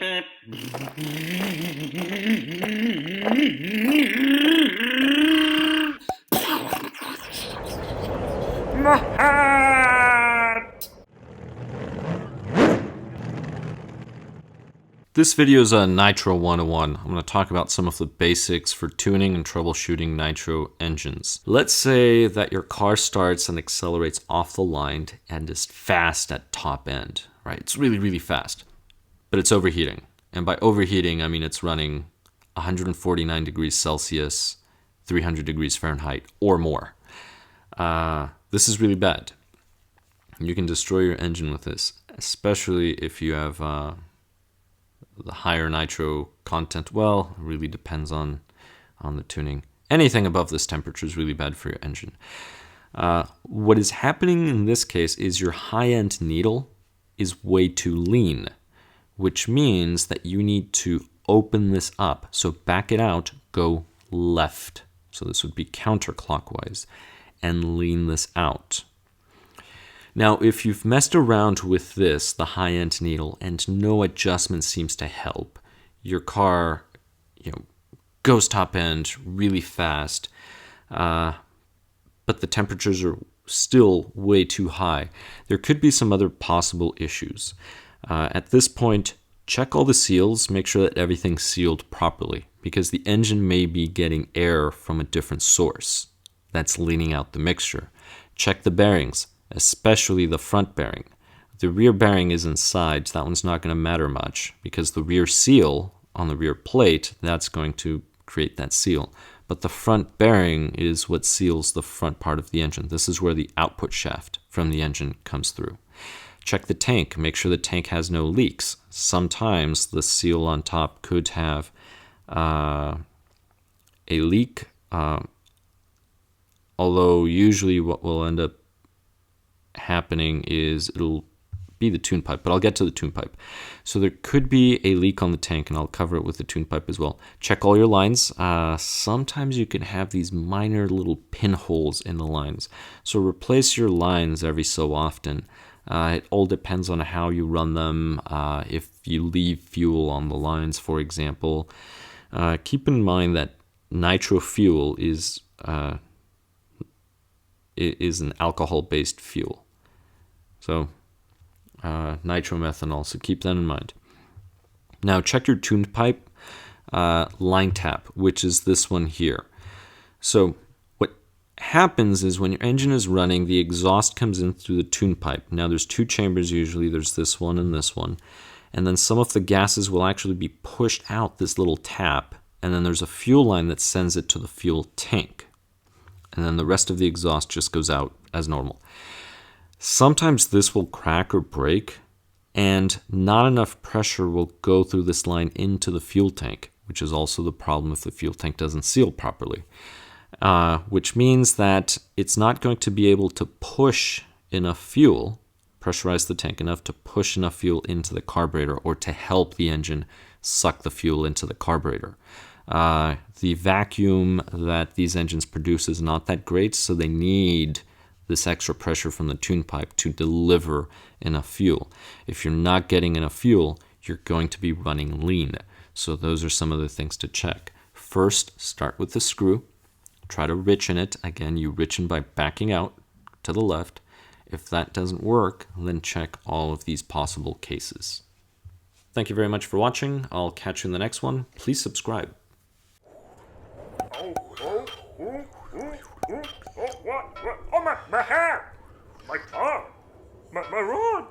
This video is a Nitro 101. I'm going to talk about some of the basics for tuning and troubleshooting Nitro engines. Let's say that your car starts and accelerates off the line and is fast at top end, right? It's really, really fast, but it's overheating. And by overheating, I mean it's running 149 degrees Celsius, 300 degrees Fahrenheit, or more. This is really bad. You can destroy your engine with this, especially if you have the higher nitro content. Well, it really depends on the tuning. Anything above this temperature is really bad for your engine. What is happening in this case is your high-end needle is way too lean, which means that you need to open this up. So back it out, go left. So this would be counterclockwise, and lean this out. Now, if you've messed around with this, the high-end needle, and no adjustment seems to help, your car, goes top end really fast, but the temperatures are still way too high. There could be some other possible issues. At this point, check all the seals, make sure that everything's sealed properly, because the engine may be getting air from a different source that's leaning out the mixture. Check the bearings, especially the front bearing. The rear bearing is inside, so that one's not going to matter much because the rear seal on the rear plate, that's going to create that seal. But the front bearing is what seals the front part of the engine. This is where the output shaft from the engine comes through. Check the tank, make sure the tank has no leaks. Sometimes the seal on top could have a leak, although usually what will end up happening is it'll be the tune pipe, but I'll get to the tune pipe. So there could be a leak on the tank, and I'll cover it with the tune pipe as well. Check all your lines. Sometimes you can have these minor little pinholes in the lines, so replace your lines every so often. It all depends on how you run them. If you leave fuel on the lines, for example, keep in mind that nitro fuel is an alcohol-based fuel. So nitromethanol, so keep that in mind. Now check your tuned pipe line tap, which is this one here. So what happens is when your engine is running, the exhaust comes in through the tune pipe. Now there's two chambers usually, there's this one and this one. And then some of the gases will actually be pushed out this little tap, and then there's a fuel line that sends it to the fuel tank. And then the rest of the exhaust just goes out as normal. Sometimes this will crack or break, and not enough pressure will go through this line into the fuel tank, which is also the problem if the fuel tank doesn't seal properly, which means that it's not going to be able to push enough fuel, pressurize the tank enough to push enough fuel into the carburetor or to help the engine suck the fuel into the carburetor. The vacuum that these engines produce is not that great, so they need this extra pressure from the tune pipe to deliver enough fuel. If you're not getting enough fuel, you're going to be running lean. So those are some of the things to check. First, start with the screw. Try to richen it. Again, you richen by backing out to the left. If that doesn't work, then check all of these possible cases. Thank you very much for watching. I'll catch you in the next one. Please subscribe. What? Oh, my hair! My tongue! My rod!